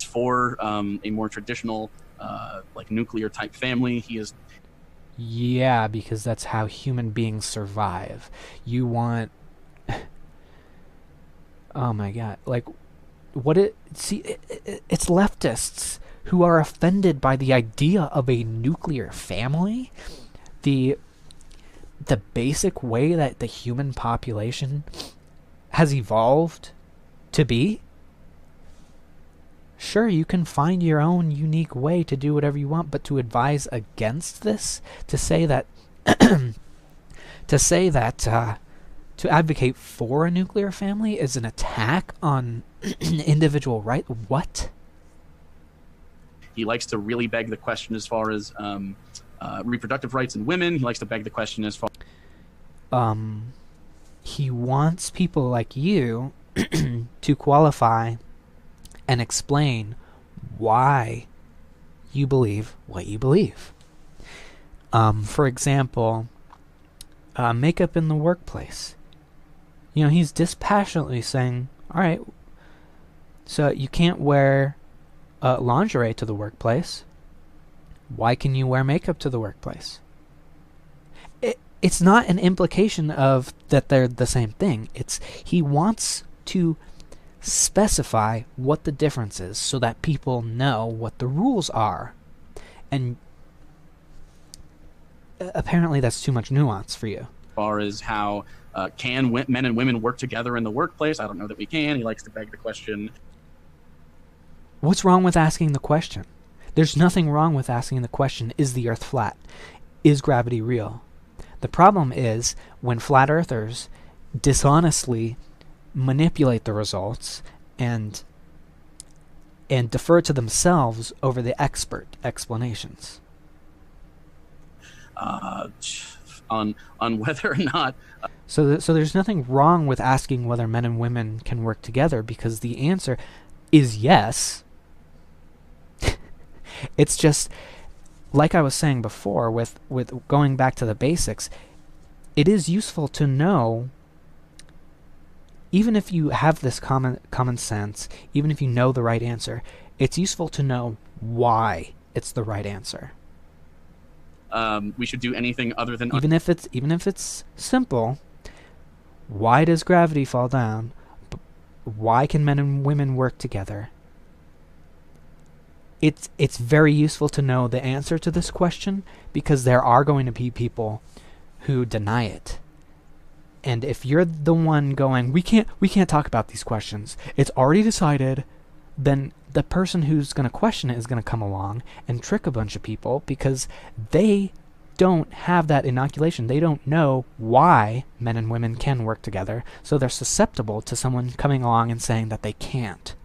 For a more traditional, like nuclear type family, he is. Yeah, because that's how human beings survive. You want. Oh my god! Like, it's leftists who are offended by the idea of a nuclear family. The basic way that the human population has evolved to be. Sure, you can find your own unique way to do whatever you want, but to advise against this, to say that to advocate for a nuclear family is an attack on individual right. What? He likes to really beg the question as far as reproductive rights in women. He likes to beg the question as far. He wants people like you to qualify and explain why you believe what you believe. For example, makeup in the workplace. You know, he's dispassionately saying, all right, so you can't wear lingerie to the workplace. Why can you wear makeup to the workplace? It's not an implication of that they're the same thing. It's he wants to specify what the difference is so that people know what the rules are. And apparently that's too much nuance for you. As far as how can men and women work together in the workplace, I don't know that we can. He likes to beg the question. What's wrong with asking the question? There's nothing wrong with asking the question, is the Earth flat? Is gravity real? The problem is when flat earthers dishonestly manipulate the results and defer to themselves over the expert explanations. On whether or not. So there's nothing wrong with asking whether men and women can work together, because the answer is yes. It's just, like I was saying before, with going back to the basics, it is useful to know, even if you have this common sense, even if you know the right answer, it's useful to know why it's the right answer. We should do anything other than even if it's simple. Why does gravity fall down? Why can men and women work together? It's very useful to know the answer to this question, because there are going to be people who deny it. And if you're the one going, we can't talk about these questions, it's already decided, then the person who's going to question it is going to come along and trick a bunch of people, because they don't have that inoculation. They don't know why men and women can work together, so they're susceptible to someone coming along and saying that they can't.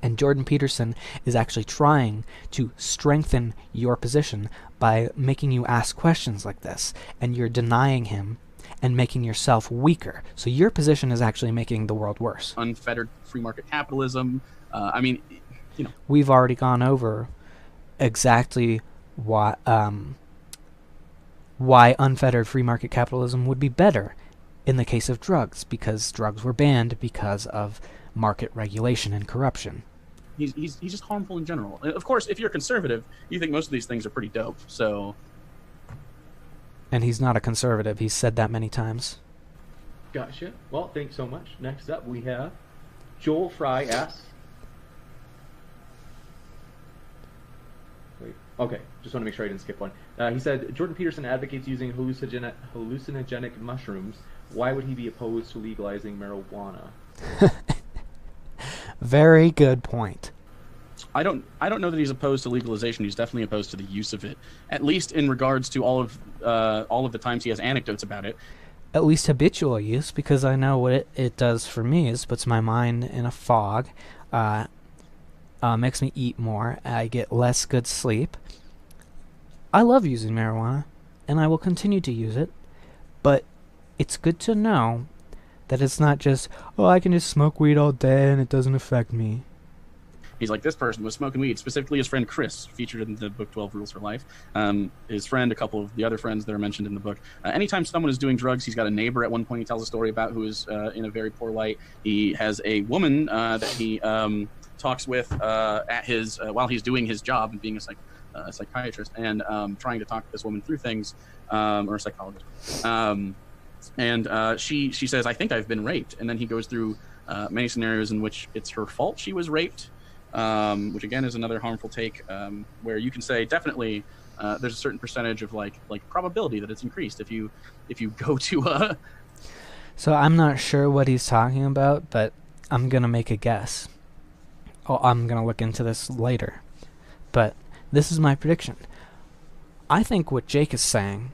And Jordan Peterson is actually trying to strengthen your position by making you ask questions like this, and you're denying him and making yourself weaker. So your position is actually making the world worse. Unfettered free market capitalism. I mean, you know, we've already gone over exactly why unfettered free market capitalism would be better in the case of drugs, because drugs were banned because of market regulation and corruption. He's just harmful in general. Of course, if you're conservative, you think most of these things are pretty dope. So, and he's not a conservative. He's said that many times. Gotcha. Well, thanks so much. Next up, we have Joel Fry asks. Wait. Okay, just want to make sure I didn't skip one. He said Jordan Peterson advocates using hallucinogenic mushrooms. Why would he be opposed to legalizing marijuana? Very good point. I don't know that he's opposed to legalization. He's definitely opposed to the use of it, at least in regards to all of the times he has anecdotes about it. At least habitual use, because I know what it does for me is puts my mind in a fog, makes me eat more, I get less good sleep. I love using marijuana, and I will continue to use it, but it's good to know that it's not just, oh, I can just smoke weed all day and it doesn't affect me. He's like, this person was smoking weed, specifically his friend Chris, featured in the book 12 Rules for Life. His friend, a couple of the other friends that are mentioned in the book. Anytime someone is doing drugs, he's got a neighbor at one point he tells a story about who is in a very poor light. He has a woman that he talks with at his while he's doing his job and being a psychiatrist and trying to talk this woman through things, or a psychologist. And she says, I think I've been raped. And then he goes through many scenarios in which it's her fault she was raped, which again is another harmful take, where you can say definitely there's a certain percentage of like probability that it's increased if you go to So I'm not sure what he's talking about, but I'm going to make a guess. Oh, I'm going to look into this later. But this is my prediction. I think what Jake is saying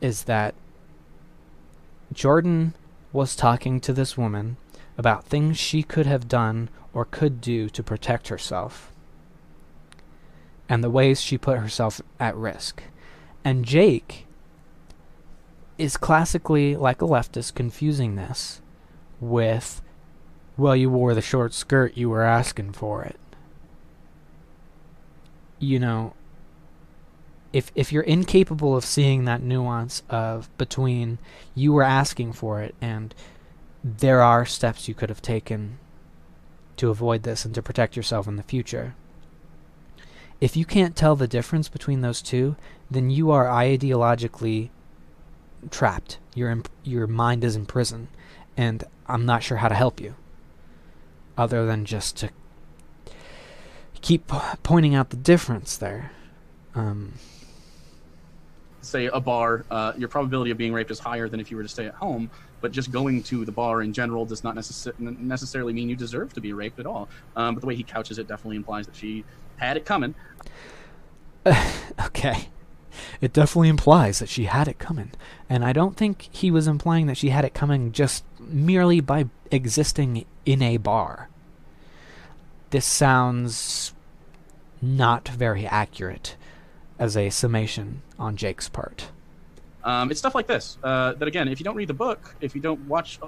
is that Jordan was talking to this woman about things she could have done or could do to protect herself, and the ways she put herself at risk. And Jake is classically, like a leftist, confusing this with, well, you wore the short skirt, you were asking for it. You know, if you're incapable of seeing that nuance of between you were asking for it and there are steps you could have taken to avoid this and to protect yourself in the future, if you can't tell the difference between those two, then you are ideologically trapped. Your mind is in prison, and I'm not sure how to help you other than just to keep pointing out the difference there. Say a bar, your probability of being raped is higher than if you were to stay at home, but just going to the bar in general does not necessarily mean you deserve to be raped at all. But the way he couches it definitely implies that she had it coming. Okay. It definitely implies that she had it coming. And I don't think he was implying that she had it coming just merely by existing in a bar. This sounds not very accurate as a summation on Jake's part. It's stuff like this that, again, if you don't read the book, if you don't watch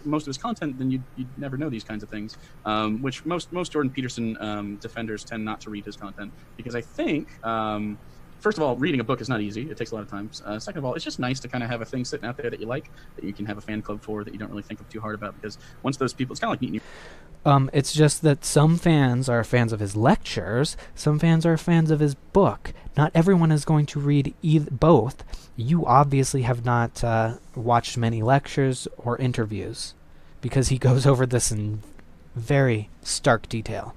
most of his content, then you'd never know these kinds of things, which most Jordan Peterson defenders tend not to read his content, because I think, first of all, reading a book is not easy. It takes a lot of time. Second of all, it's just nice to kind of have a thing sitting out there that you like, that you can have a fan club for, that you don't really think of too hard about, because once those people, it's kind of like meeting you. It's just that some fans are fans of his lectures, some fans are fans of his book. Not everyone is going to read both. You obviously have not watched many lectures or interviews, because he goes over this in very stark detail.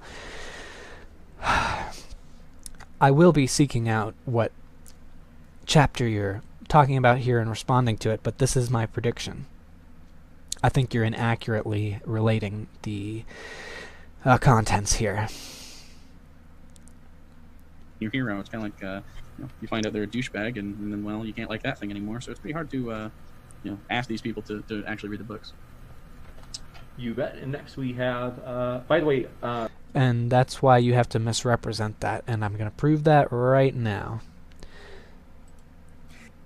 I will be seeking out what chapter you're talking about here and responding to it, but this is my prediction. I think you're inaccurately relating the contents here. Your hero, it's kind of like you find out they're a douchebag, and then, well, you can't like that thing anymore. So it's pretty hard to ask these people to actually read the books. You bet. And next we have, by the way, and that's why you have to misrepresent that, and I'm going to prove that right now.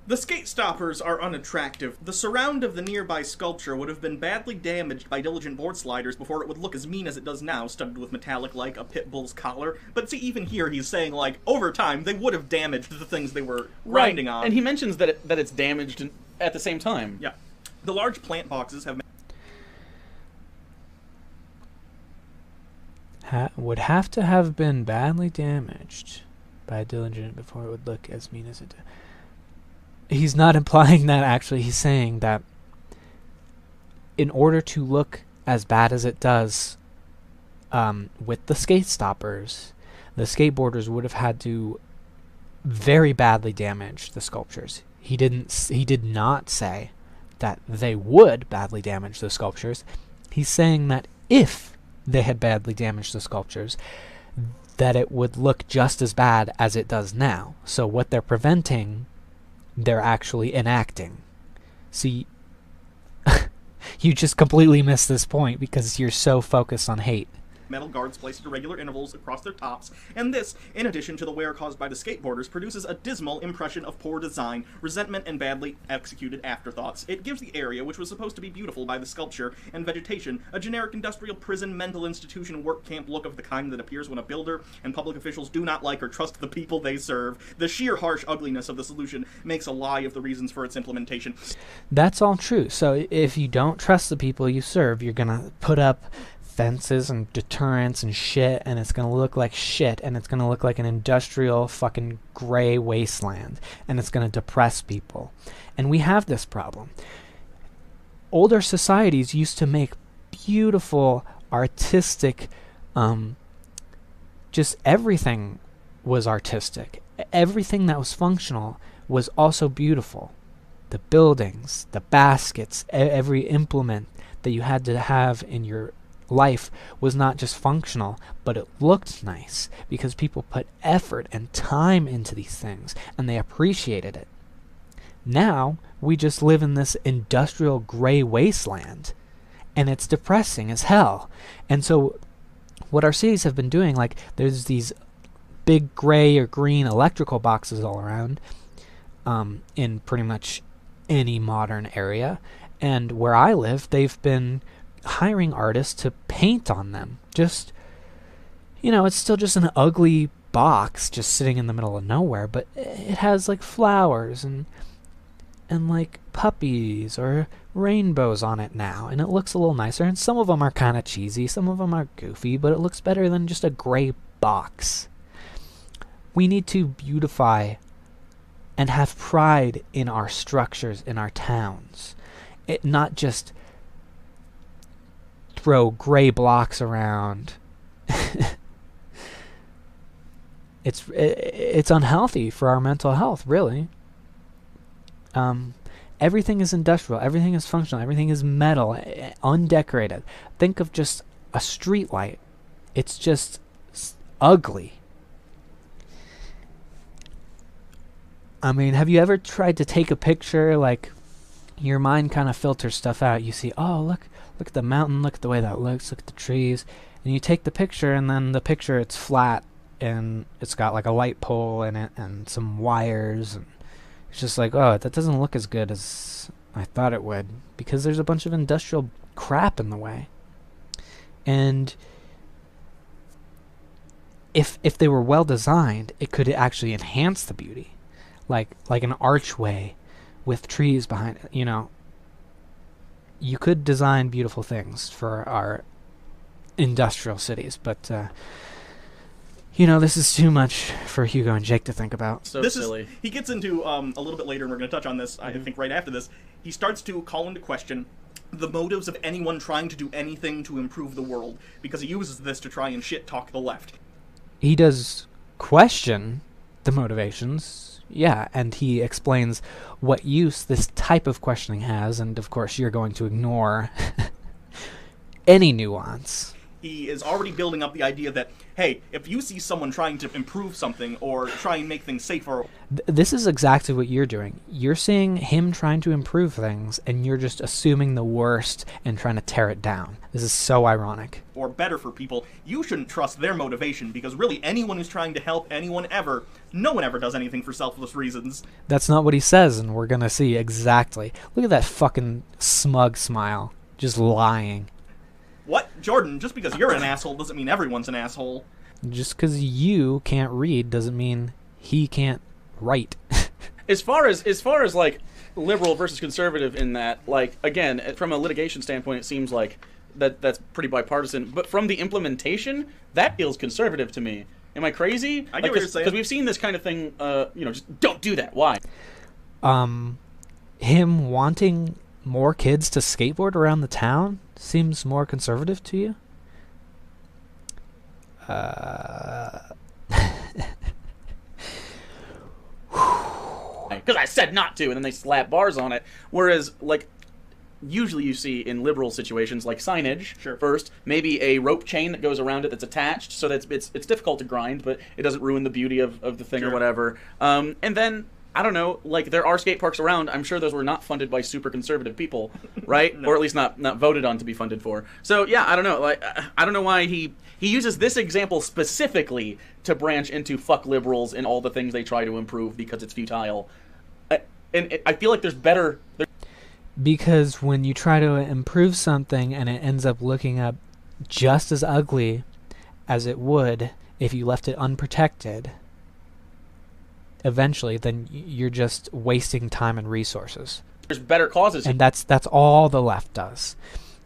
The skate stoppers are unattractive. The surround of the nearby sculpture would have been badly damaged by diligent board sliders before it would look as mean as it does now, studded with metallic like a pit bull's collar. But see, even here he's saying, like, over time, they would have damaged the things they were grinding on. And he mentions that it's damaged at the same time. Yeah. The large plant boxes have... would have to have been badly damaged by diligent before it would look as mean as it did. He's not implying that, actually. He's saying that in order to look as bad as it does with the skate stoppers, the skateboarders would have had to very badly damage the sculptures. He did not say that they would badly damage the sculptures. He's saying that if they had badly damaged the sculptures, that it would look just as bad as it does now. So what they're preventing, they're actually enacting. See, you just completely missed this point because you're so focused on hate. Metal guards placed at irregular intervals across their tops, and this, in addition to the wear caused by the skateboarders, produces a dismal impression of poor design, resentment, and badly executed afterthoughts. It gives the area, which was supposed to be beautiful by the sculpture and vegetation, a generic industrial prison, mental institution, work camp look of the kind that appears when a builder and public officials do not like or trust the people they serve. The sheer harsh ugliness of the solution makes a lie of the reasons for its implementation. That's all true. So if you don't trust the people you serve, you're gonna put up fences and deterrents and shit, and it's gonna look like shit, and it's gonna look like an industrial fucking gray wasteland, and it's gonna depress people. And we have this problem. Older societies used to make beautiful, artistic, just everything was artistic. Everything that was functional was also beautiful. The buildings, the baskets, every implement that you had to have in your life was not just functional, but it looked nice because people put effort and time into these things and they appreciated it. Now we just live in this industrial gray wasteland and it's depressing as hell. And so what our cities have been doing, like there's these big gray or green electrical boxes all around in pretty much any modern area. And where I live, they've been hiring artists to paint on them. Just, it's still just an ugly box just sitting in the middle of nowhere, but it has like flowers and like puppies or rainbows on it now, and it looks a little nicer. And some of them are kind of cheesy, some of them are goofy, but it looks better than just a gray box. We need to beautify and have pride in our structures, in our towns. Not just throw gray blocks around. It's unhealthy for our mental health, really. Everything is industrial, everything is functional, everything is metal, undecorated. Think of just a street light. It's just ugly. I mean, have you ever tried to take a picture, like, your mind kind of filters stuff out. You see, oh, look at the mountain, look at the way that looks, look at the trees. And you take the picture, and then the picture, it's flat, and it's got like a light pole in it and some wires. And it's just like, oh, that doesn't look as good as I thought it would, because there's a bunch of industrial crap in the way. And if they were well designed, it could actually enhance the beauty. Like an archway with trees behind it, You could design beautiful things for our industrial cities, but, this is too much for Hugo and Jake to think about. So silly. He gets into, a little bit later, and we're going to touch on this, I think, right after this. He starts to call into question the motives of anyone trying to do anything to improve the world, because he uses this to try and shit-talk the left. He does question the motivations. Yeah, and he explains what use this type of questioning has, and of course you're going to ignore any nuance. He is already building up the idea that, hey, if you see someone trying to improve something or try and make things safer... This is exactly what you're doing. You're seeing him trying to improve things, and you're just assuming the worst and trying to tear it down. This is so ironic. Or better for people, you shouldn't trust their motivation, because really anyone who's trying to help anyone ever, no one ever does anything for selfless reasons. That's not what he says, and we're gonna see exactly. Look at that fucking smug smile. Just lying. What? Jordan, just because you're an asshole doesn't mean everyone's an asshole. Just because you can't read doesn't mean he can't write. As far as like liberal versus conservative in that, like, again, from a litigation standpoint, it seems like that's pretty bipartisan. But from the implementation, that feels conservative to me. Am I crazy? I get what you're saying. Because we've seen this kind of thing, just don't do that. Why? Him wanting more kids to skateboard around the town seems more conservative to you? Because I said not to, and then they slap bars on it. Whereas, like, usually you see in liberal situations, like signage, first, maybe a rope chain that goes around it that's attached, so that it's difficult to grind, but it doesn't ruin the beauty of the thing or whatever. And then, I don't know, like, there are skate parks around. I'm sure those were not funded by super conservative people, right? No. Or at least not voted on to be funded for. So, yeah, I don't know. Like, I don't know why he uses this example specifically to branch into fuck liberals and all the things they try to improve because it's futile. And I feel like there's better... Because when you try to improve something and it ends up looking up just as ugly as it would if you left it unprotected, eventually then you're just wasting time and resources. There's better causes. And that's all the left does.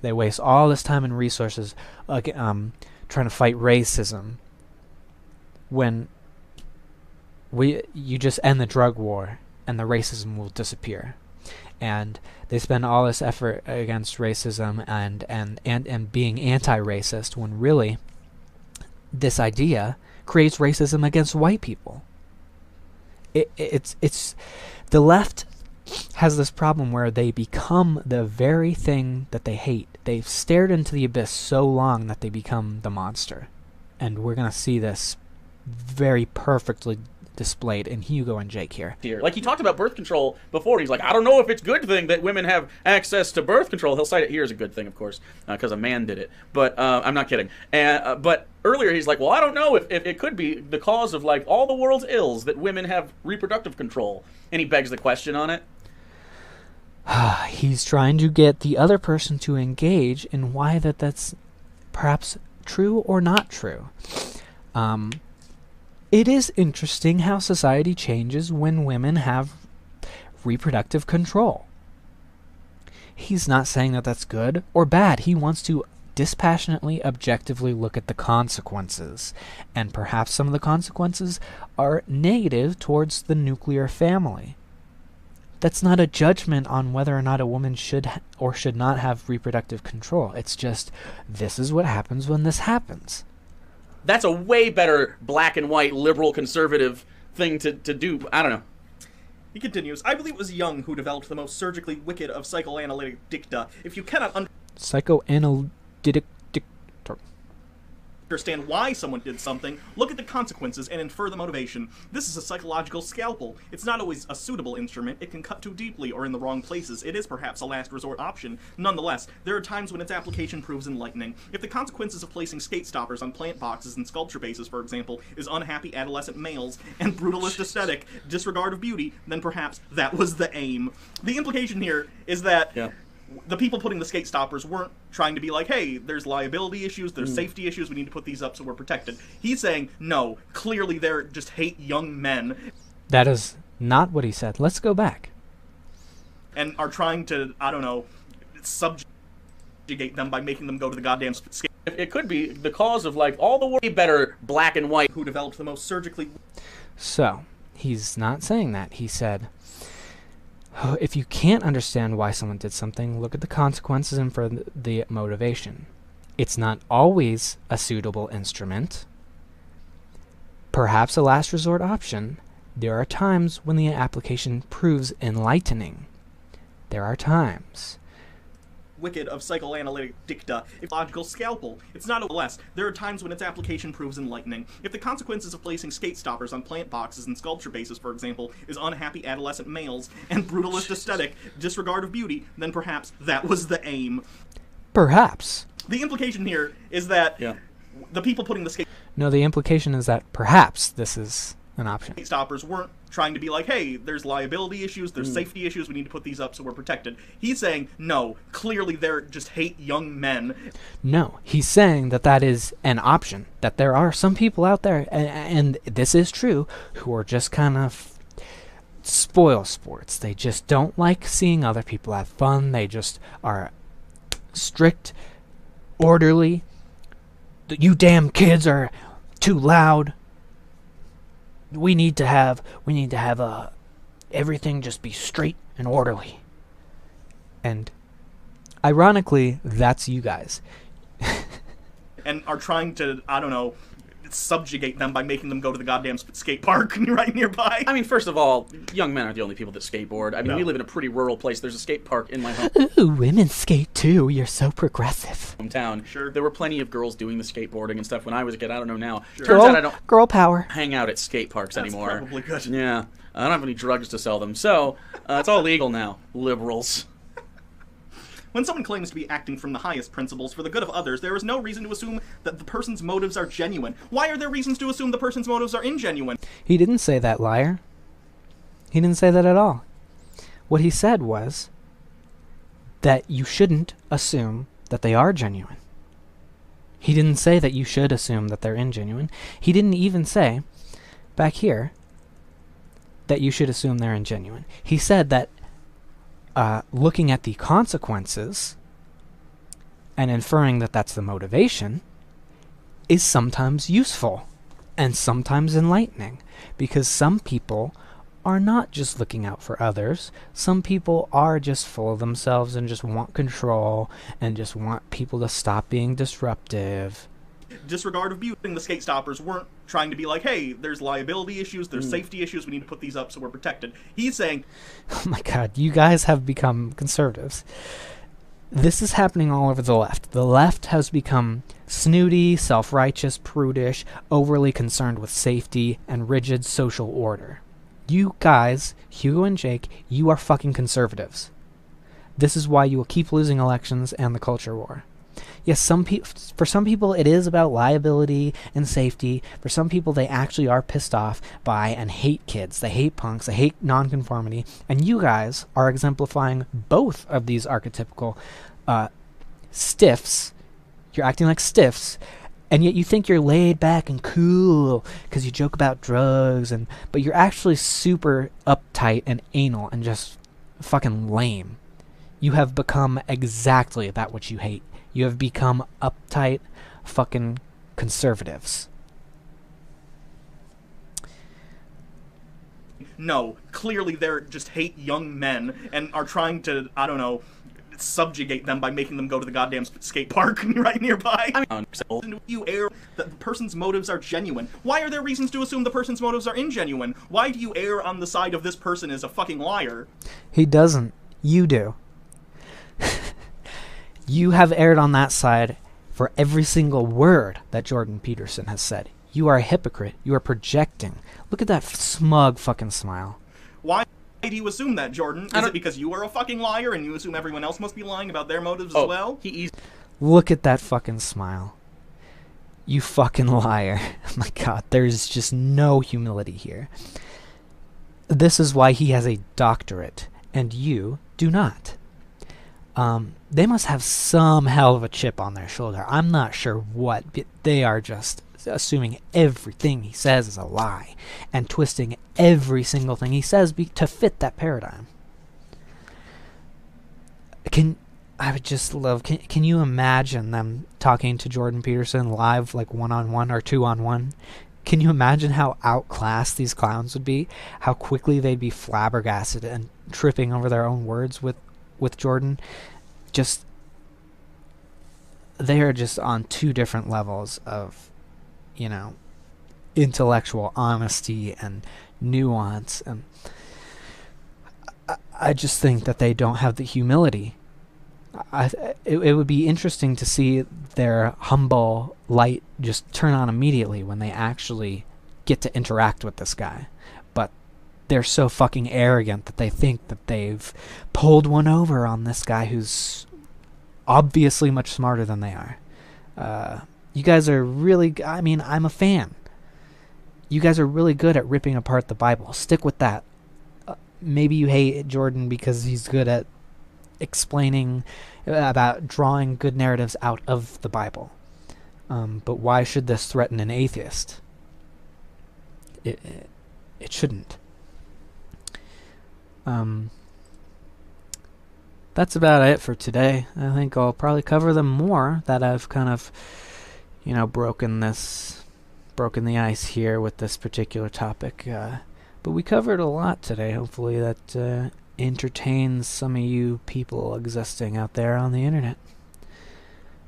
They waste all this time and resources trying to fight racism when you just end the drug war and the racism will disappear. And they spend all this effort against racism and being anti-racist when really this idea creates racism against white people. It's the left has this problem where they become the very thing that they hate. They've stared into the abyss so long that they become the monster. And we're going to see this very perfectly displayed in Hugo and Jake here. Like, he talked about birth control before. He's like, I don't know if it's a good thing that women have access to birth control. He'll cite it here as a good thing, of course, because a man did it. But I'm not kidding. But earlier he's like, well, I don't know if it could be the cause of, like, all the world's ills that women have reproductive control. And he begs the question on it. He's trying to get the other person to engage in why that's perhaps true or not true. It is interesting how society changes when women have reproductive control. He's not saying that that's good or bad. He wants to dispassionately, objectively look at the consequences. And perhaps some of the consequences are negative towards the nuclear family. That's not a judgment on whether or not a woman should or should not have reproductive control. It's just, this is what happens when this happens. That's a way better black and white liberal conservative thing to do. I don't know. He continues, I believe it was Jung who developed the most surgically wicked of psychoanalytic dicta. If you cannot Psychoanalytic. understand why someone did something, look at the consequences and infer the motivation. This is a psychological scalpel. It's not always a suitable instrument. It can cut too deeply or in the wrong places. It is perhaps a last resort option. Nonetheless, there are times when its application proves enlightening. If the consequences of placing skate stoppers on plant boxes and sculpture bases, for example, is unhappy adolescent males and brutalist aesthetic disregard of beauty, then perhaps that was the aim. The implication here is that the people putting the skate stoppers weren't trying to be like, hey, there's liability issues, there's safety issues, we need to put these up so we're protected. He's saying, no, clearly they're just hate young men. That is not what he said. Let's go back. And are trying to, I don't know, subjugate them by making them go to the goddamn skate. It could be the cause of, like, all the way better black and white. Who developed the most surgically... So, he's not saying that. He said, if you can't understand why someone did something, look at the consequences and for the motivation. It's not always a suitable instrument. Perhaps a last resort option. There are times when the application proves enlightening. There are times. Wicked of psychoanalytic dicta, logical scalpel. It's not less. There are times when its application proves enlightening. If the consequences of placing skate stoppers on plant boxes and sculpture bases, for example, is unhappy adolescent males and brutalist aesthetic disregard of beauty, then perhaps that was the aim. Perhaps. The implication here is that the people putting the skate... No, the implication is that perhaps this is an option. Stoppers weren't trying to be like, hey, there's liability issues, there's safety issues, we need to put these up so we're protected. He's saying, no, clearly they're just hate young men. No, he's saying that that is an option, that there are some people out there, and this is true, who are just kind of spoil sports. They just don't like seeing other people have fun. They just are strict, orderly. You damn kids are too loud. We need to have everything just be straight and orderly. And ironically, that's you guys. And are trying to, I don't know, subjugate them by making them go to the goddamn skate park right nearby. I mean, first of all, young men aren't the only people that skateboard. I mean, we live in a pretty rural place. There's a skate park in my Ooh, women skate too. You're so progressive. hometown. Sure. There were plenty of girls doing the skateboarding and stuff when I was a kid. I don't know now. Sure. Turns out I don't Girl power. hang out at skate parks That's anymore. probably good. Yeah. I don't have any drugs to sell them. So, it's all legal now. Liberals. When someone claims to be acting from the highest principles for the good of others, there is no reason to assume that the person's motives are genuine. Why are there reasons to assume the person's motives are ingenuine? He didn't say that, liar. He didn't say that at all. What he said was that you shouldn't assume that they are genuine. He didn't say that you should assume that they're ingenuine. He didn't even say, back here, that you should assume they're ingenuine. He said that looking at the consequences and inferring that that's the motivation is sometimes useful and sometimes enlightening, because some people are not just looking out for others. Some people are just full of themselves and just want control and just want people to stop being disruptive. Disregard of beauty. The skate stoppers weren't trying to be like, hey, there's liability issues, there's safety issues, we need to put these up so we're protected. He's saying, Oh my god, you guys have become conservatives. This is happening all over the left. The left has become snooty, self-righteous, prudish, overly concerned with safety, and rigid social order. You guys, Hugo and Jake, you are fucking conservatives. This is why you will keep losing elections and the culture war. Yes, for some people it is about liability and safety. For some people they actually are pissed off by and hate kids. They hate punks. They hate nonconformity. And you guys are exemplifying both of these archetypical stiffs. You're acting like stiffs, and yet you think you're laid back and cool because you joke about drugs, but you're actually super uptight and anal and just fucking lame. You have become exactly that which you hate. You have become uptight fucking conservatives. No, clearly they're just hate young men and are trying to, I don't know, subjugate them by making them go to the goddamn skate park right nearby. I mean, you err that the person's motives are genuine. Why are there reasons to assume the person's motives are ingenuine? Why do you err on the side of this person is a fucking liar? He doesn't. You do. You have erred on that side for every single word that Jordan Peterson has said. You are a hypocrite. You are projecting. Look at that smug fucking smile. Why do you assume that, Jordan? Is it because you are a fucking liar and you assume everyone else must be lying about their motives as well? Look at that fucking smile. You fucking liar. Oh my god, there's just no humility here. This is why he has a doctorate, and you do not. They must have some hell of a chip on their shoulder. I'm not sure what, but they are just assuming everything he says is a lie and twisting every single thing he says to fit that paradigm. I would just love, can you imagine them talking to Jordan Peterson live, like one-on-one or two-on-one? Can you imagine how outclassed these clowns would be? How quickly they'd be flabbergasted and tripping over their own words with Jordan? They are just on two different levels of, intellectual honesty and nuance, and I just think that they don't have the humility. It would be interesting to see their humble light just turn on immediately when they actually get to interact with this guy. But they're so fucking arrogant that they think that they've pulled one over on this guy who's obviously much smarter than they are. You guys are really, I'm a fan. You guys are really good at ripping apart the Bible. Stick with that. Maybe you hate Jordan because he's good at explaining about drawing good narratives out of the Bible. But why should this threaten an atheist? It shouldn't. That's about it for today. I think I'll probably cover them more that I've kind of, broken the ice here with this particular topic. But we covered a lot today. Hopefully that entertains some of you people existing out there on the internet.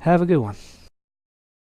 Have a good one.